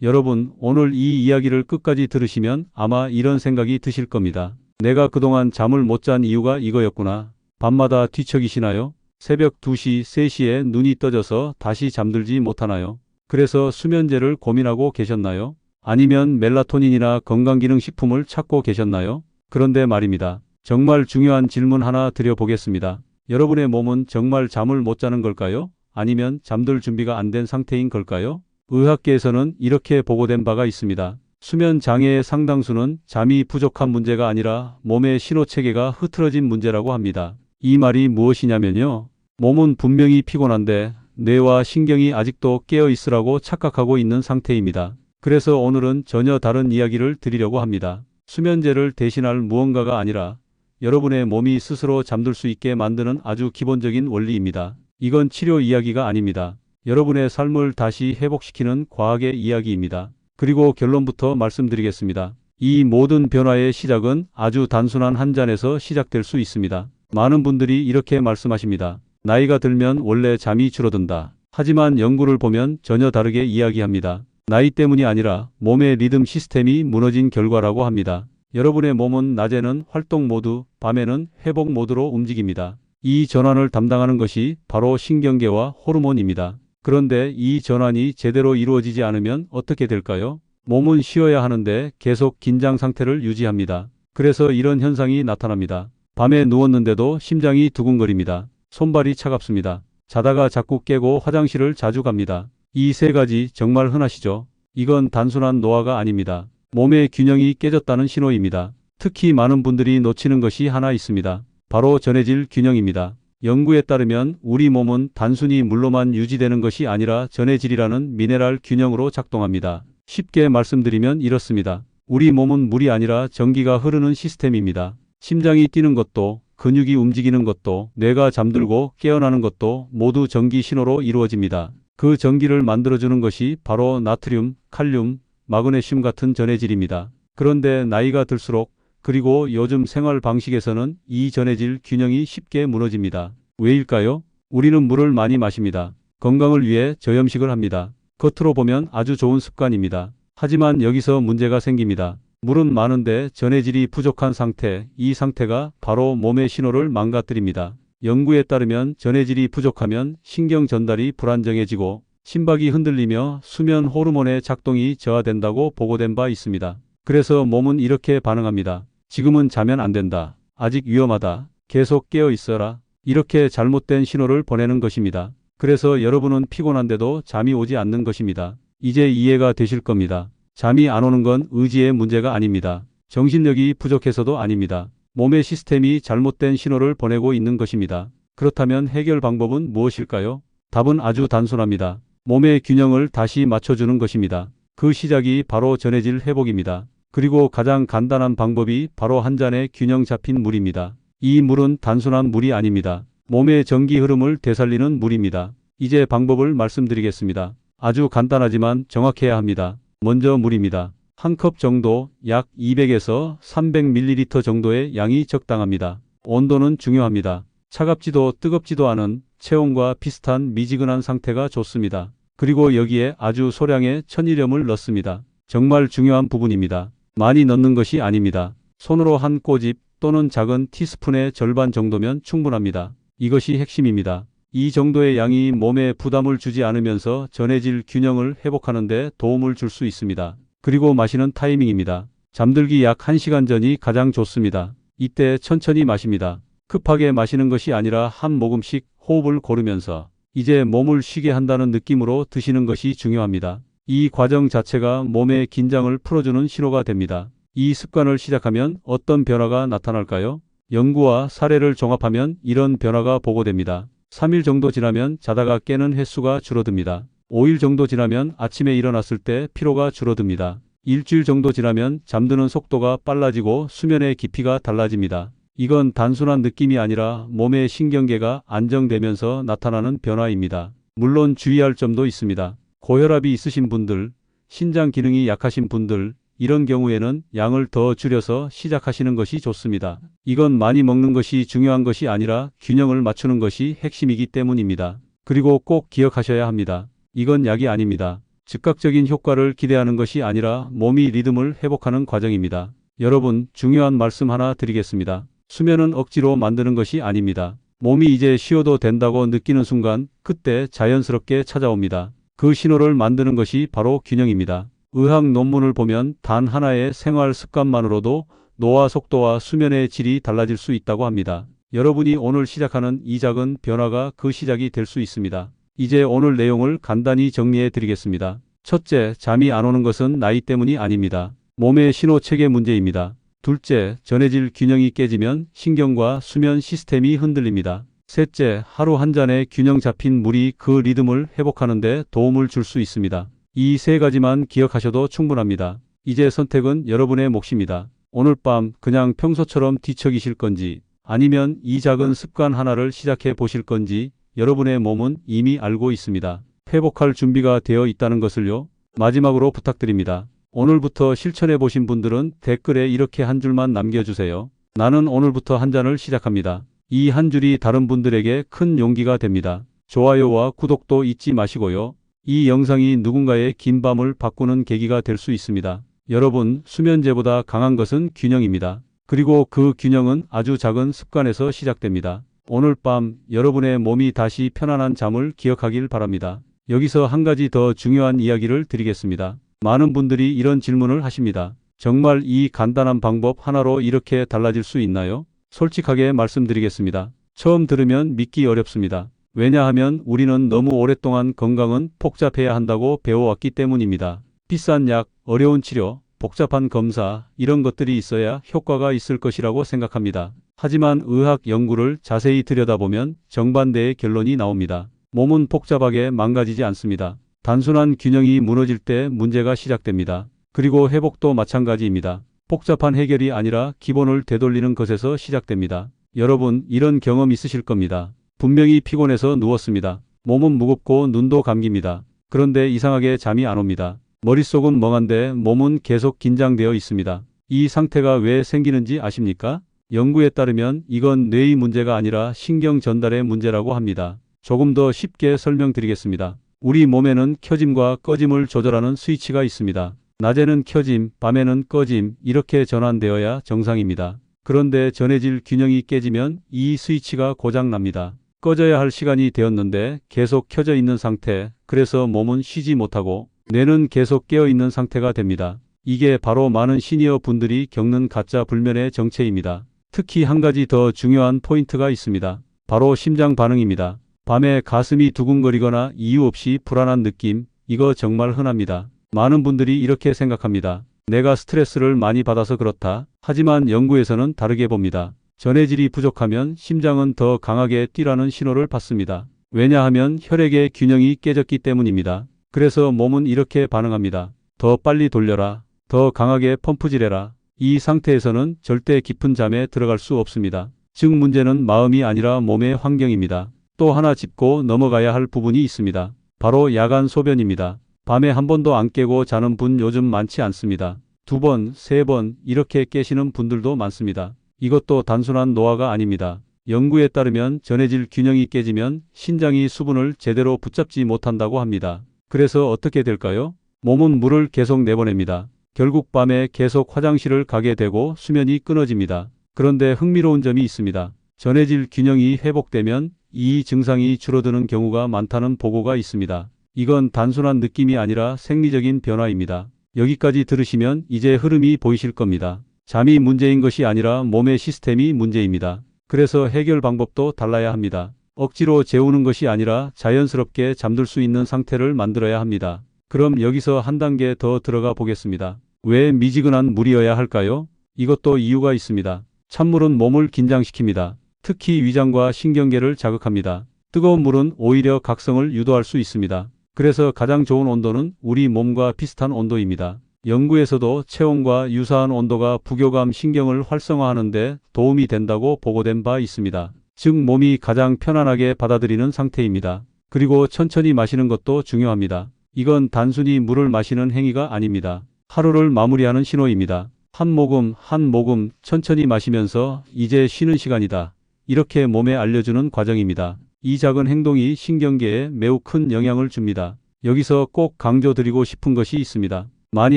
여러분, 오늘 이 이야기를 끝까지 들으시면 아마 이런 생각이 드실 겁니다. 내가 그동안 잠을 못 잔 이유가 이거였구나. 밤마다 뒤척이시나요? 새벽 2시, 3시에 눈이 떠져서 다시 잠들지 못하나요? 그래서 수면제를 고민하고 계셨나요? 아니면 멜라토닌이나 건강기능식품을 찾고 계셨나요? 그런데 말입니다. 정말 중요한 질문 하나 드려보겠습니다. 여러분의 몸은 정말 잠을 못 자는 걸까요? 아니면 잠들 준비가 안 된 상태인 걸까요? 의학계에서는 이렇게 보고된 바가 있습니다. 수면 장애의 상당수는 잠이 부족한 문제가 아니라 몸의 신호체계가 흐트러진 문제라고 합니다. 이 말이 무엇이냐면요. 몸은 분명히 피곤한데 뇌와 신경이 아직도 깨어 있으라고 착각하고 있는 상태입니다. 그래서 오늘은 전혀 다른 이야기를 드리려고 합니다. 수면제를 대신할 무언가가 아니라 여러분의 몸이 스스로 잠들 수 있게 만드는 아주 기본적인 원리입니다. 이건 치료 이야기가 아닙니다. 여러분의 삶을 다시 회복시키는 과학의 이야기입니다. 그리고 결론부터 말씀드리겠습니다. 이 모든 변화의 시작은 아주 단순한 한 잔에서 시작될 수 있습니다. 많은 분들이 이렇게 말씀하십니다. 나이가 들면 원래 잠이 줄어든다. 하지만 연구를 보면 전혀 다르게 이야기합니다. 나이 때문이 아니라 몸의 리듬 시스템이 무너진 결과라고 합니다. 여러분의 몸은 낮에는 활동 모드, 밤에는 회복 모드로 움직입니다. 이 전환을 담당하는 것이 바로 신경계와 호르몬입니다. 그런데 이 전환이 제대로 이루어지지 않으면 어떻게 될까요? 몸은 쉬어야 하는데 계속 긴장 상태를 유지합니다. 그래서 이런 현상이 나타납니다. 밤에 누웠는데도 심장이 두근거립니다. 손발이 차갑습니다. 자다가 자꾸 깨고 화장실을 자주 갑니다. 이 세 가지 정말 흔하시죠? 이건 단순한 노화가 아닙니다. 몸의 균형이 깨졌다는 신호입니다. 특히 많은 분들이 놓치는 것이 하나 있습니다. 바로 전해질 균형입니다. 연구에 따르면 우리 몸은 단순히 물로만 유지되는 것이 아니라 전해질이라는 미네랄 균형으로 작동합니다. 쉽게 말씀드리면 이렇습니다. 우리 몸은 물이 아니라 전기가 흐르는 시스템입니다. 심장이 뛰는 것도, 근육이 움직이는 것도, 뇌가 잠들고 깨어나는 것도 모두 전기 신호로 이루어집니다. 그 전기를 만들어주는 것이 바로 나트륨, 칼륨, 마그네슘 같은 전해질입니다. 그런데 나이가 들수록 그리고 요즘 생활 방식에서는 이 전해질 균형이 쉽게 무너집니다. 왜일까요? 우리는 물을 많이 마십니다. 건강을 위해 저염식을 합니다. 겉으로 보면 아주 좋은 습관입니다. 하지만 여기서 문제가 생깁니다. 물은 많은데 전해질이 부족한 상태, 이 상태가 바로 몸의 신호를 망가뜨립니다. 연구에 따르면 전해질이 부족하면 신경 전달이 불안정해지고 심박이 흔들리며 수면 호르몬의 작동이 저하된다고 보고된 바 있습니다. 그래서 몸은 이렇게 반응합니다. 지금은 자면 안 된다. 아직 위험하다. 계속 깨어 있어라. 이렇게 잘못된 신호를 보내는 것입니다. 그래서 여러분은 피곤한데도 잠이 오지 않는 것입니다. 이제 이해가 되실 겁니다. 잠이 안 오는 건 의지의 문제가 아닙니다. 정신력이 부족해서도 아닙니다. 몸의 시스템이 잘못된 신호를 보내고 있는 것입니다. 그렇다면 해결 방법은 무엇일까요? 답은 아주 단순합니다. 몸의 균형을 다시 맞춰주는 것입니다. 그 시작이 바로 전해질 회복입니다. 그리고 가장 간단한 방법이 바로 한 잔의 균형 잡힌 물입니다. 이 물은 단순한 물이 아닙니다. 몸의 전기 흐름을 되살리는 물입니다. 이제 방법을 말씀드리겠습니다. 아주 간단하지만 정확해야 합니다. 먼저 물입니다. 한 컵 정도, 약 200에서 300ml 정도의 양이 적당합니다. 온도는 중요합니다. 차갑지도 뜨겁지도 않은 체온과 비슷한 미지근한 상태가 좋습니다. 그리고 여기에 아주 소량의 천일염을 넣습니다. 정말 중요한 부분입니다. 많이 넣는 것이 아닙니다. 손으로 한 꼬집 또는 작은 티스푼의 절반 정도면 충분합니다. 이것이 핵심입니다. 이 정도의 양이 몸에 부담을 주지 않으면서 전해질 균형을 회복하는 데 도움을 줄 수 있습니다. 그리고 마시는 타이밍입니다. 잠들기 약 1시간 전이 가장 좋습니다. 이때 천천히 마십니다. 급하게 마시는 것이 아니라 한 모금씩 호흡을 고르면서 이제 몸을 쉬게 한다는 느낌으로 드시는 것이 중요합니다. 이 과정 자체가 몸의 긴장을 풀어주는 신호가 됩니다. 이 습관을 시작하면 어떤 변화가 나타날까요? 연구와 사례를 종합하면 이런 변화가 보고됩니다. 3일 정도 지나면 자다가 깨는 횟수가 줄어듭니다. 5일 정도 지나면 아침에 일어났을 때 피로가 줄어듭니다. 일주일 정도 지나면 잠드는 속도가 빨라지고 수면의 깊이가 달라집니다. 이건 단순한 느낌이 아니라 몸의 신경계가 안정되면서 나타나는 변화입니다. 물론 주의할 점도 있습니다. 고혈압이 있으신 분들, 신장 기능이 약하신 분들, 이런 경우에는 양을 더 줄여서 시작하시는 것이 좋습니다. 이건 많이 먹는 것이 중요한 것이 아니라 균형을 맞추는 것이 핵심이기 때문입니다. 그리고 꼭 기억하셔야 합니다. 이건 약이 아닙니다. 즉각적인 효과를 기대하는 것이 아니라 몸이 리듬을 회복하는 과정입니다. 여러분, 중요한 말씀 하나 드리겠습니다. 수면은 억지로 만드는 것이 아닙니다. 몸이 이제 쉬어도 된다고 느끼는 순간 그때 자연스럽게 찾아옵니다. 그 신호를 만드는 것이 바로 균형입니다. 의학 논문을 보면 단 하나의 생활 습관만으로도 노화 속도와 수면의 질이 달라질 수 있다고 합니다. 여러분이 오늘 시작하는 이 작은 변화가 그 시작이 될 수 있습니다. 이제 오늘 내용을 간단히 정리해 드리겠습니다. 첫째, 잠이 안 오는 것은 나이 때문이 아닙니다. 몸의 신호 체계 문제입니다. 둘째, 전해질 균형이 깨지면 신경과 수면 시스템이 흔들립니다. 셋째, 하루 한 잔의 균형 잡힌 물이 그 리듬을 회복하는 데 도움을 줄 수 있습니다. 이 세 가지만 기억하셔도 충분합니다. 이제 선택은 여러분의 몫입니다. 오늘 밤 그냥 평소처럼 뒤척이실 건지 아니면 이 작은 습관 하나를 시작해 보실 건지 여러분의 몸은 이미 알고 있습니다. 회복할 준비가 되어 있다는 것을요. 마지막으로 부탁드립니다. 오늘부터 실천해 보신 분들은 댓글에 이렇게 한 줄만 남겨주세요. 나는 오늘부터 한 잔을 시작합니다. 이 한 줄이 다른 분들에게 큰 용기가 됩니다. 좋아요와 구독도 잊지 마시고요. 이 영상이 누군가의 긴 밤을 바꾸는 계기가 될 수 있습니다. 여러분, 수면제보다 강한 것은 균형입니다. 그리고 그 균형은 아주 작은 습관에서 시작됩니다. 오늘 밤 여러분의 몸이 다시 편안한 잠을 기억하길 바랍니다. 여기서 한 가지 더 중요한 이야기를 드리겠습니다. 많은 분들이 이런 질문을 하십니다. 정말 이 간단한 방법 하나로 이렇게 달라질 수 있나요? 솔직하게 말씀드리겠습니다. 처음 들으면 믿기 어렵습니다. 왜냐하면 우리는 너무 오랫동안 건강은 복잡해야 한다고 배워왔기 때문입니다. 비싼 약, 어려운 치료, 복잡한 검사, 이런 것들이 있어야 효과가 있을 것이라고 생각합니다. 하지만 의학 연구를 자세히 들여다보면 정반대의 결론이 나옵니다. 몸은 복잡하게 망가지지 않습니다. 단순한 균형이 무너질 때 문제가 시작됩니다. 그리고 회복도 마찬가지입니다. 복잡한 해결이 아니라 기본을 되돌리는 것에서 시작됩니다. 여러분, 이런 경험 있으실 겁니다. 분명히 피곤해서 누웠습니다. 몸은 무겁고 눈도 감깁니다. 그런데 이상하게 잠이 안 옵니다. 머릿속은 멍한데 몸은 계속 긴장되어 있습니다. 이 상태가 왜 생기는지 아십니까? 연구에 따르면 이건 뇌의 문제가 아니라 신경 전달의 문제라고 합니다. 조금 더 쉽게 설명드리겠습니다. 우리 몸에는 켜짐과 꺼짐을 조절하는 스위치가 있습니다. 낮에는 켜짐, 밤에는 꺼짐, 이렇게 전환되어야 정상입니다. 그런데 전해질 균형이 깨지면 이 스위치가 고장납니다. 꺼져야 할 시간이 되었는데 계속 켜져 있는 상태, 그래서 몸은 쉬지 못하고 뇌는 계속 깨어 있는 상태가 됩니다. 이게 바로 많은 시니어 분들이 겪는 가짜 불면의 정체입니다. 특히 한 가지 더 중요한 포인트가 있습니다. 바로 심장 반응입니다. 밤에 가슴이 두근거리거나 이유 없이 불안한 느낌, 이거 정말 흔합니다. 많은 분들이 이렇게 생각합니다. 내가 스트레스를 많이 받아서 그렇다. 하지만 연구에서는 다르게 봅니다. 전해질이 부족하면 심장은 더 강하게 뛰라는 신호를 받습니다. 왜냐하면 혈액의 균형이 깨졌기 때문입니다. 그래서 몸은 이렇게 반응합니다. 더 빨리 돌려라. 더 강하게 펌프질해라. 이 상태에서는 절대 깊은 잠에 들어갈 수 없습니다. 즉 문제는 마음이 아니라 몸의 환경입니다. 또 하나 짚고 넘어가야 할 부분이 있습니다. 바로 야간 소변입니다. 밤에 한 번도 안 깨고 자는 분 요즘 많지 않습니다. 2번, 3번 이렇게 깨시는 분들도 많습니다. 이것도 단순한 노화가 아닙니다. 연구에 따르면 전해질 균형이 깨지면 신장이 수분을 제대로 붙잡지 못한다고 합니다. 그래서 어떻게 될까요? 몸은 물을 계속 내보냅니다. 결국 밤에 계속 화장실을 가게 되고 수면이 끊어집니다. 그런데 흥미로운 점이 있습니다. 전해질 균형이 회복되면 이 증상이 줄어드는 경우가 많다는 보고가 있습니다. 이건 단순한 느낌이 아니라 생리적인 변화입니다. 여기까지 들으시면 이제 흐름이 보이실 겁니다. 잠이 문제인 것이 아니라 몸의 시스템이 문제입니다. 그래서 해결 방법도 달라야 합니다. 억지로 재우는 것이 아니라 자연스럽게 잠들 수 있는 상태를 만들어야 합니다. 그럼 여기서 한 단계 더 들어가 보겠습니다. 왜 미지근한 물이어야 할까요? 이것도 이유가 있습니다. 찬물은 몸을 긴장시킵니다. 특히 위장과 신경계를 자극합니다. 뜨거운 물은 오히려 각성을 유도할 수 있습니다. 그래서 가장 좋은 온도는 우리 몸과 비슷한 온도입니다. 연구에서도 체온과 유사한 온도가 부교감 신경을 활성화하는 데 도움이 된다고 보고된 바 있습니다. 즉 몸이 가장 편안하게 받아들이는 상태입니다. 그리고 천천히 마시는 것도 중요합니다. 이건 단순히 물을 마시는 행위가 아닙니다. 하루를 마무리하는 신호입니다. 한 모금 한 모금 천천히 마시면서 이제 쉬는 시간이다. 이렇게 몸에 알려주는 과정입니다. 이 작은 행동이 신경계에 매우 큰 영향을 줍니다. 여기서 꼭 강조드리고 싶은 것이 있습니다. 많이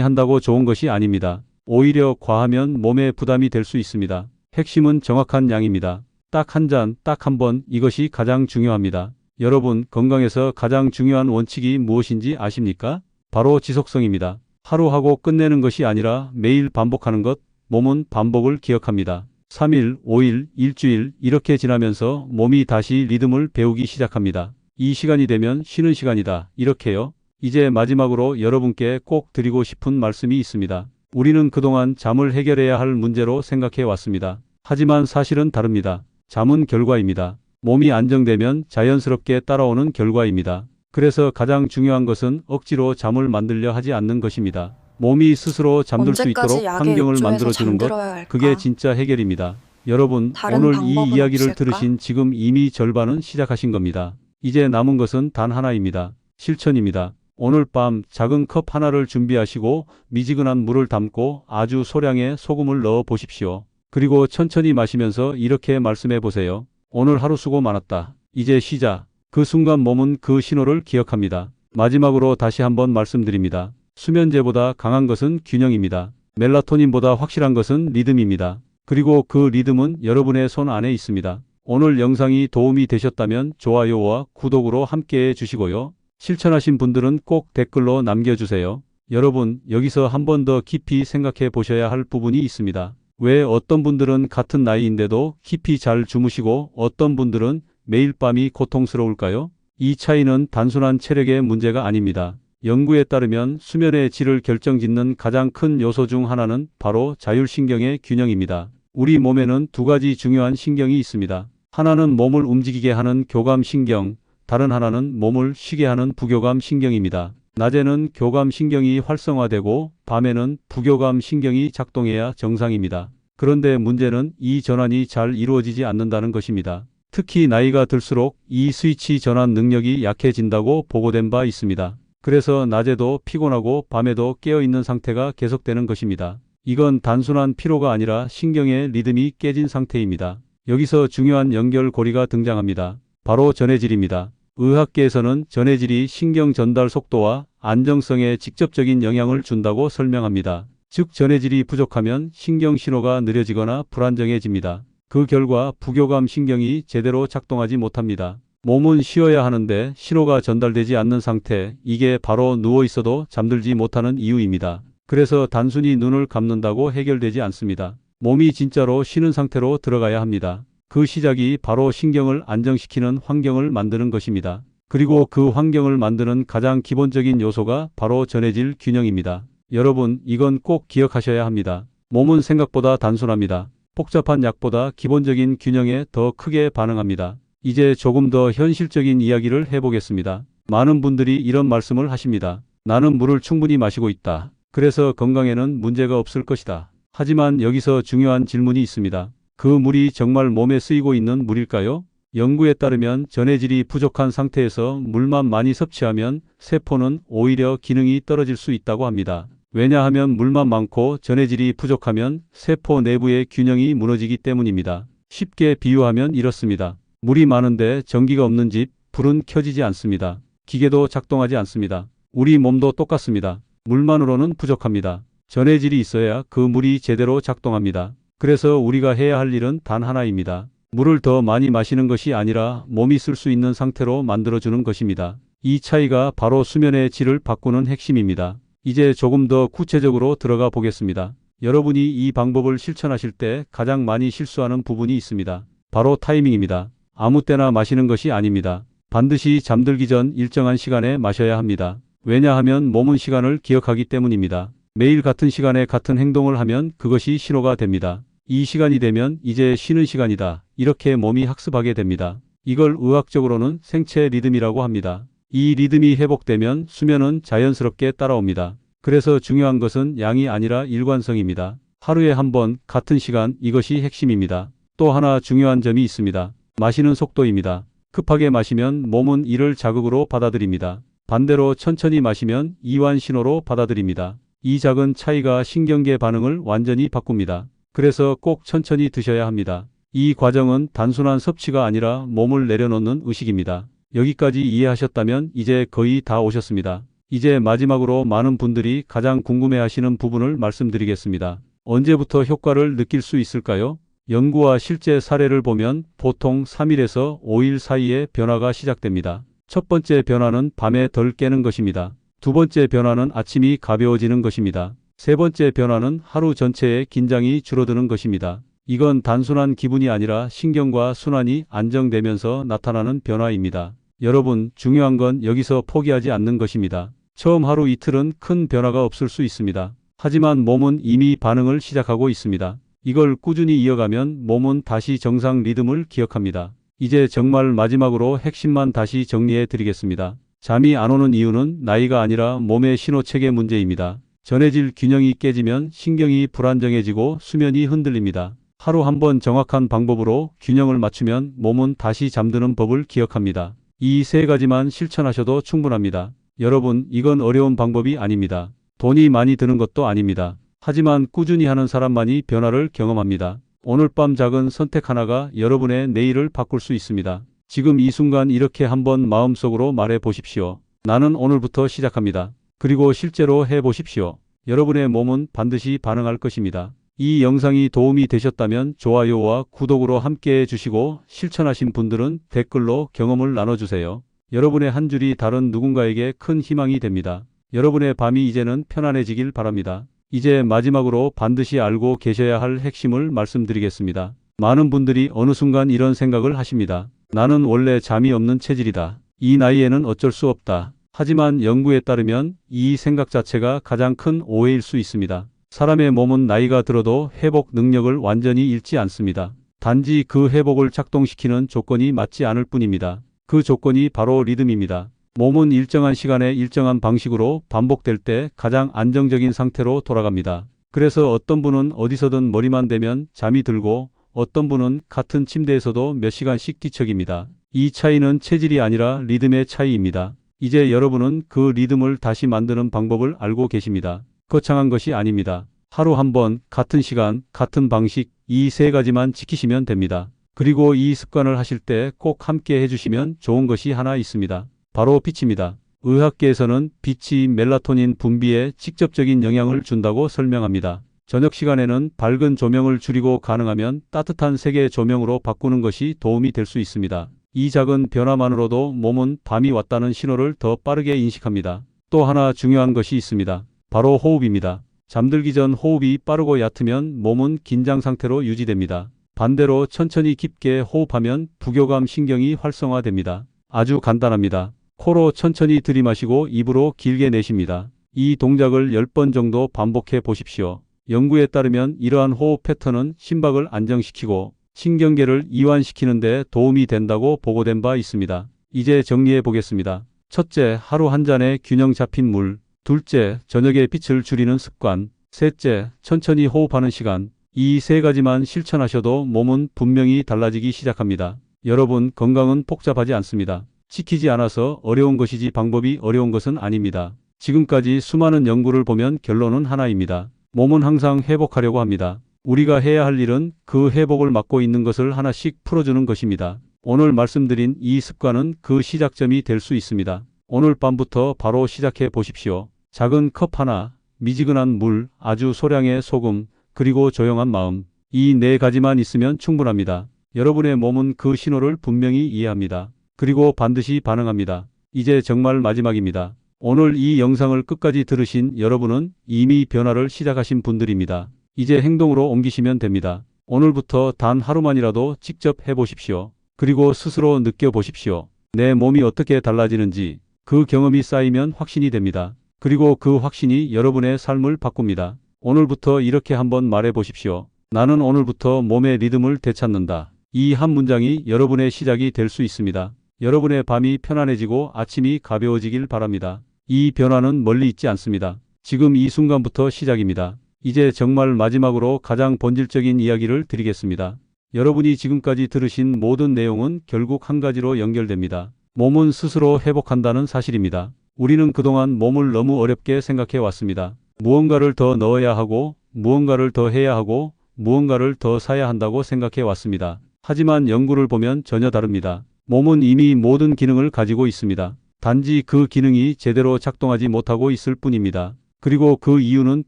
한다고 좋은 것이 아닙니다. 오히려 과하면 몸에 부담이 될 수 있습니다. 핵심은 정확한 양입니다. 딱 한 잔, 딱 한 번, 이것이 가장 중요합니다. 여러분, 건강에서 가장 중요한 원칙이 무엇인지 아십니까? 바로 지속성입니다. 하루 하고 끝내는 것이 아니라 매일 반복하는 것, 몸은 반복을 기억합니다. 3일, 5일, 일주일 이렇게 지나면서 몸이 다시 리듬을 배우기 시작합니다. 이 시간이 되면 쉬는 시간이다. 이렇게요. 이제 마지막으로 여러분께 꼭 드리고 싶은 말씀이 있습니다. 우리는 그동안 잠을 해결해야 할 문제로 생각해 왔습니다. 하지만 사실은 다릅니다. 잠은 결과입니다. 몸이 안정되면 자연스럽게 따라오는 결과입니다. 그래서 가장 중요한 것은 억지로 잠을 만들려 하지 않는 것입니다. 몸이 스스로 잠들 수 있도록 언제까지 약에 환경을 욕조해서 만들어주는 것, 잠들어야 할까? 그게 진짜 해결입니다. 여러분, 다른 오늘 이 방법은 이야기를 없을까? 들으신 지금 이미 절반은 시작하신 겁니다. 이제 남은 것은 단 하나입니다. 실천입니다. 오늘 밤 작은 컵 하나를 준비하시고 미지근한 물을 담고 아주 소량의 소금을 넣어 보십시오. 그리고 천천히 마시면서 이렇게 말씀해 보세요. 오늘 하루 수고 많았다. 이제 쉬자. 그 순간 몸은 그 신호를 기억합니다. 마지막으로 다시 한번 말씀드립니다. 수면제보다 강한 것은 균형입니다. 멜라토닌보다 확실한 것은 리듬입니다. 그리고 그 리듬은 여러분의 손 안에 있습니다. 오늘 영상이 도움이 되셨다면 좋아요와 구독으로 함께해 주시고요. 실천하신 분들은 꼭 댓글로 남겨주세요. 여러분, 여기서 한 번 더 깊이 생각해 보셔야 할 부분이 있습니다. 왜 어떤 분들은 같은 나이인데도 깊이 잘 주무시고 어떤 분들은 매일 밤이 고통스러울까요? 이 차이는 단순한 체력의 문제가 아닙니다. 연구에 따르면 수면의 질을 결정짓는 가장 큰 요소 중 하나는 바로 자율신경의 균형입니다. 우리 몸에는 두 가지 중요한 신경이 있습니다. 하나는 몸을 움직이게 하는 교감신경, 다른 하나는 몸을 쉬게 하는 부교감신경입니다. 낮에는 교감신경이 활성화되고 밤에는 부교감신경이 작동해야 정상입니다. 그런데 문제는 이 전환이 잘 이루어지지 않는다는 것입니다. 특히 나이가 들수록 이 스위치 전환 능력이 약해진다고 보고된 바 있습니다. 그래서 낮에도 피곤하고 밤에도 깨어있는 상태가 계속되는 것입니다. 이건 단순한 피로가 아니라 신경의 리듬이 깨진 상태입니다. 여기서 중요한 연결고리가 등장합니다. 바로 전해질입니다. 의학계에서는 전해질이 신경 전달 속도와 안정성에 직접적인 영향을 준다고 설명합니다. 즉 전해질이 부족하면 신경 신호가 느려지거나 불안정해집니다. 그 결과 부교감 신경이 제대로 작동하지 못합니다. 몸은 쉬어야 하는데 신호가 전달되지 않는 상태, 이게 바로 누워 있어도 잠들지 못하는 이유입니다. 그래서 단순히 눈을 감는다고 해결되지 않습니다. 몸이 진짜로 쉬는 상태로 들어가야 합니다. 그 시작이 바로 신경을 안정시키는 환경을 만드는 것입니다. 그리고 그 환경을 만드는 가장 기본적인 요소가 바로 전해질 균형입니다. 여러분, 이건 꼭 기억하셔야 합니다. 몸은 생각보다 단순합니다. 복잡한 약보다 기본적인 균형에 더 크게 반응합니다. 이제 조금 더 현실적인 이야기를 해보겠습니다. 많은 분들이 이런 말씀을 하십니다. 나는 물을 충분히 마시고 있다. 그래서 건강에는 문제가 없을 것이다. 하지만 여기서 중요한 질문이 있습니다. 그 물이 정말 몸에 쓰이고 있는 물일까요? 연구에 따르면 전해질이 부족한 상태에서 물만 많이 섭취하면 세포는 오히려 기능이 떨어질 수 있다고 합니다. 왜냐하면 물만 많고 전해질이 부족하면 세포 내부의 균형이 무너지기 때문입니다. 쉽게 비유하면 이렇습니다. 물이 많은데 전기가 없는 집, 불은 켜지지 않습니다. 기계도 작동하지 않습니다. 우리 몸도 똑같습니다. 물만으로는 부족합니다. 전해질이 있어야 그 물이 제대로 작동합니다. 그래서 우리가 해야 할 일은 단 하나입니다. 물을 더 많이 마시는 것이 아니라 몸이 쓸 수 있는 상태로 만들어주는 것입니다. 이 차이가 바로 수면의 질을 바꾸는 핵심입니다. 이제 조금 더 구체적으로 들어가 보겠습니다. 여러분이 이 방법을 실천하실 때 가장 많이 실수하는 부분이 있습니다. 바로 타이밍입니다. 아무 때나 마시는 것이 아닙니다. 반드시 잠들기 전 일정한 시간에 마셔야 합니다. 왜냐하면 몸은 시간을 기억하기 때문입니다. 매일 같은 시간에 같은 행동을 하면 그것이 신호가 됩니다. 이 시간이 되면 이제 쉬는 시간이다. 이렇게 몸이 학습하게 됩니다. 이걸 의학적으로는 생체 리듬이라고 합니다. 이 리듬이 회복되면 수면은 자연스럽게 따라옵니다. 그래서 중요한 것은 양이 아니라 일관성입니다. 하루에 한 번 같은 시간, 이것이 핵심입니다. 또 하나 중요한 점이 있습니다. 마시는 속도입니다. 급하게 마시면 몸은 이를 자극으로 받아들입니다. 반대로 천천히 마시면 이완 신호로 받아들입니다. 이 작은 차이가 신경계 반응을 완전히 바꿉니다. 그래서 꼭 천천히 드셔야 합니다. 이 과정은 단순한 섭취가 아니라 몸을 내려놓는 의식입니다. 여기까지 이해하셨다면 이제 거의 다 오셨습니다. 이제 마지막으로 많은 분들이 가장 궁금해하시는 부분을 말씀드리겠습니다. 언제부터 효과를 느낄 수 있을까요? 연구와 실제 사례를 보면 보통 3일에서 5일 사이에 변화가 시작됩니다. 첫 번째 변화는 밤에 덜 깨는 것입니다. 두 번째 변화는 아침이 가벼워지는 것입니다. 세 번째 변화는 하루 전체의 긴장이 줄어드는 것입니다. 이건 단순한 기분이 아니라 신경과 순환이 안정되면서 나타나는 변화입니다. 여러분, 중요한 건 여기서 포기하지 않는 것입니다. 처음 하루 이틀은 큰 변화가 없을 수 있습니다. 하지만 몸은 이미 반응을 시작하고 있습니다. 이걸 꾸준히 이어가면 몸은 다시 정상 리듬을 기억합니다. 이제 정말 마지막으로 핵심만 다시 정리해 드리겠습니다. 잠이 안 오는 이유는 나이가 아니라 몸의 신호체계 문제입니다. 전해질 균형이 깨지면 신경이 불안정해지고 수면이 흔들립니다. 하루 한 번 정확한 방법으로 균형을 맞추면 몸은 다시 잠드는 법을 기억합니다. 이 세 가지만 실천하셔도 충분합니다. 여러분, 이건 어려운 방법이 아닙니다. 돈이 많이 드는 것도 아닙니다. 하지만 꾸준히 하는 사람만이 변화를 경험합니다. 오늘 밤 작은 선택 하나가 여러분의 내일을 바꿀 수 있습니다. 지금 이 순간 이렇게 한번 마음속으로 말해 보십시오. 나는 오늘부터 시작합니다. 그리고 실제로 해 보십시오. 여러분의 몸은 반드시 반응할 것입니다. 이 영상이 도움이 되셨다면 좋아요와 구독으로 함께 해주시고 실천하신 분들은 댓글로 경험을 나눠주세요. 여러분의 한 줄이 다른 누군가에게 큰 희망이 됩니다. 여러분의 밤이 이제는 편안해지길 바랍니다. 이제 마지막으로 반드시 알고 계셔야 할 핵심을 말씀드리겠습니다. 많은 분들이 어느 순간 이런 생각을 하십니다. 나는 원래 잠이 없는 체질이다. 이 나이에는 어쩔 수 없다. 하지만 연구에 따르면 이 생각 자체가 가장 큰 오해일 수 있습니다. 사람의 몸은 나이가 들어도 회복 능력을 완전히 잃지 않습니다. 단지 그 회복을 작동시키는 조건이 맞지 않을 뿐입니다. 그 조건이 바로 리듬입니다. 몸은 일정한 시간에 일정한 방식으로 반복될 때 가장 안정적인 상태로 돌아갑니다. 그래서 어떤 분은 어디서든 머리만 대면 잠이 들고 어떤 분은 같은 침대에서도 몇 시간씩 뒤척입니다. 이 차이는 체질이 아니라 리듬의 차이입니다. 이제 여러분은 그 리듬을 다시 만드는 방법을 알고 계십니다. 거창한 것이 아닙니다. 하루 한 번, 같은 시간, 같은 방식, 이 세 가지만 지키시면 됩니다. 그리고 이 습관을 하실 때 꼭 함께 해주시면 좋은 것이 하나 있습니다. 바로 빛입니다. 의학계에서는 빛이 멜라토닌 분비에 직접적인 영향을 준다고 설명합니다. 저녁 시간에는 밝은 조명을 줄이고 가능하면 따뜻한 색의 조명으로 바꾸는 것이 도움이 될 수 있습니다. 이 작은 변화만으로도 몸은 밤이 왔다는 신호를 더 빠르게 인식합니다. 또 하나 중요한 것이 있습니다. 바로 호흡입니다. 잠들기 전 호흡이 빠르고 얕으면 몸은 긴장 상태로 유지됩니다. 반대로 천천히 깊게 호흡하면 부교감 신경이 활성화됩니다. 아주 간단합니다. 코로 천천히 들이마시고 입으로 길게 내쉽니다. 이 동작을 10번 정도 반복해 보십시오. 연구에 따르면 이러한 호흡 패턴은 심박을 안정시키고 신경계를 이완시키는 데 도움이 된다고 보고된 바 있습니다. 이제 정리해 보겠습니다. 첫째, 하루 한 잔의 균형 잡힌 물. 둘째, 저녁에 빛을 줄이는 습관. 셋째, 천천히 호흡하는 시간. 이 세 가지만 실천하셔도 몸은 분명히 달라지기 시작합니다. 여러분, 건강은 복잡하지 않습니다. 지키지 않아서 어려운 것이지 방법이 어려운 것은 아닙니다. 지금까지 수많은 연구를 보면 결론은 하나입니다. 몸은 항상 회복하려고 합니다. 우리가 해야 할 일은 그 회복을 막고 있는 것을 하나씩 풀어주는 것입니다. 오늘 말씀드린 이 습관은 그 시작점이 될 수 있습니다. 오늘 밤부터 바로 시작해 보십시오. 작은 컵 하나, 미지근한 물, 아주 소량의 소금, 그리고 조용한 마음. 이 네 가지만 있으면 충분합니다. 여러분의 몸은 그 신호를 분명히 이해합니다. 그리고 반드시 반응합니다. 이제 정말 마지막입니다. 오늘 이 영상을 끝까지 들으신 여러분은 이미 변화를 시작하신 분들입니다. 이제 행동으로 옮기시면 됩니다. 오늘부터 단 하루만이라도 직접 해보십시오. 그리고 스스로 느껴보십시오. 내 몸이 어떻게 달라지는지. 그 경험이 쌓이면 확신이 됩니다. 그리고 그 확신이 여러분의 삶을 바꿉니다. 오늘부터 이렇게 한번 말해보십시오. 나는 오늘부터 몸의 리듬을 되찾는다. 이 한 문장이 여러분의 시작이 될 수 있습니다. 여러분의 밤이 편안해지고 아침이 가벼워지길 바랍니다. 이 변화는 멀리 있지 않습니다. 지금 이 순간부터 시작입니다. 이제 정말 마지막으로 가장 본질적인 이야기를 드리겠습니다. 여러분이 지금까지 들으신 모든 내용은 결국 한 가지로 연결됩니다. 몸은 스스로 회복한다는 사실입니다. 우리는 그동안 몸을 너무 어렵게 생각해 왔습니다. 무언가를 더 넣어야 하고, 무언가를 더 해야 하고, 무언가를 더 사야 한다고 생각해 왔습니다. 하지만 연구를 보면 전혀 다릅니다. 몸은 이미 모든 기능을 가지고 있습니다. 단지 그 기능이 제대로 작동하지 못하고 있을 뿐입니다. 그리고 그 이유는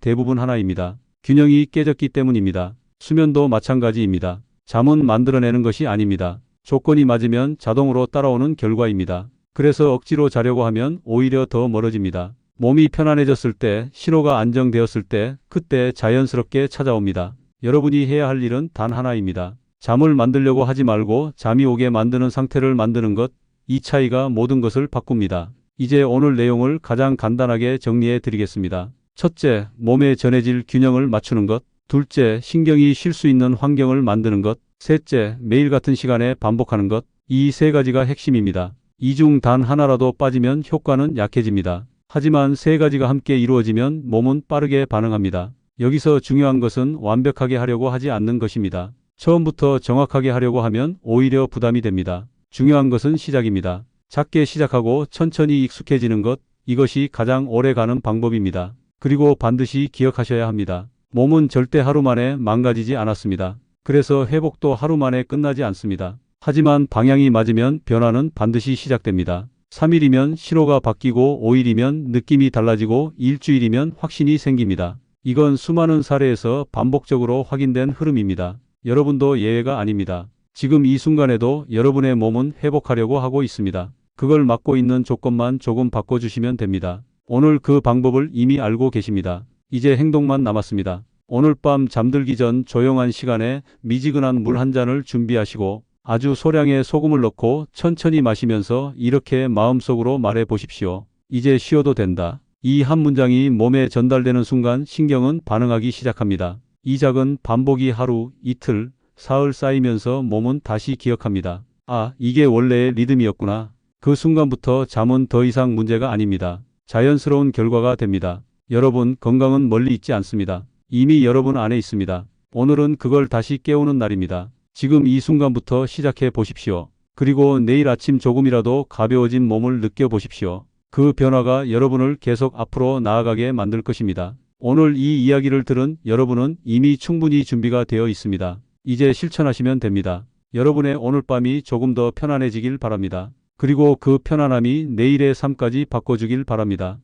대부분 하나입니다. 균형이 깨졌기 때문입니다. 수면도 마찬가지입니다. 잠은 만들어내는 것이 아닙니다. 조건이 맞으면 자동으로 따라오는 결과입니다. 그래서 억지로 자려고 하면 오히려 더 멀어집니다. 몸이 편안해졌을 때, 신호가 안정되었을 때, 그때 자연스럽게 찾아옵니다. 여러분이 해야 할 일은 단 하나입니다. 잠을 만들려고 하지 말고 잠이 오게 만드는 상태를 만드는 것, 이 차이가 모든 것을 바꿉니다. 이제 오늘 내용을 가장 간단하게 정리해 드리겠습니다. 첫째, 몸에 전해질 균형을 맞추는 것. 둘째, 신경이 쉴 수 있는 환경을 만드는 것. 셋째, 매일 같은 시간에 반복하는 것. 이 세 가지가 핵심입니다. 이 중 단 하나라도 빠지면 효과는 약해집니다. 하지만 세 가지가 함께 이루어지면 몸은 빠르게 반응합니다. 여기서 중요한 것은 완벽하게 하려고 하지 않는 것입니다. 처음부터 정확하게 하려고 하면 오히려 부담이 됩니다. 중요한 것은 시작입니다. 작게 시작하고 천천히 익숙해지는 것, 이것이 가장 오래 가는 방법입니다. 그리고 반드시 기억하셔야 합니다. 몸은 절대 하루 만에 망가지지 않았습니다. 그래서 회복도 하루 만에 끝나지 않습니다. 하지만 방향이 맞으면 변화는 반드시 시작됩니다. 3일이면 신호가 바뀌고 5일이면 느낌이 달라지고 일주일이면 확신이 생깁니다. 이건 수많은 사례에서 반복적으로 확인된 흐름입니다. 여러분도 예외가 아닙니다. 지금 이 순간에도 여러분의 몸은 회복하려고 하고 있습니다. 그걸 막고 있는 조건만 조금 바꿔주시면 됩니다. 오늘 그 방법을 이미 알고 계십니다. 이제 행동만 남았습니다. 오늘 밤 잠들기 전 조용한 시간에 미지근한 물 한 잔을 준비하시고 아주 소량의 소금을 넣고 천천히 마시면서 이렇게 마음속으로 말해 보십시오. 이제 쉬어도 된다. 이 한 문장이 몸에 전달되는 순간 신경은 반응하기 시작합니다. 이 작은 반복이 하루, 이틀, 사흘 쌓이면서 몸은 다시 기억합니다. 아, 이게 원래의 리듬이었구나. 그 순간부터 잠은 더 이상 문제가 아닙니다. 자연스러운 결과가 됩니다. 여러분, 건강은 멀리 있지 않습니다. 이미 여러분 안에 있습니다. 오늘은 그걸 다시 깨우는 날입니다. 지금 이 순간부터 시작해 보십시오. 그리고 내일 아침 조금이라도 가벼워진 몸을 느껴보십시오. 그 변화가 여러분을 계속 앞으로 나아가게 만들 것입니다. 오늘 이 이야기를 들은 여러분은 이미 충분히 준비가 되어 있습니다. 이제 실천하시면 됩니다. 여러분의 오늘 밤이 조금 더 편안해지길 바랍니다. 그리고 그 편안함이 내일의 삶까지 바꿔주길 바랍니다.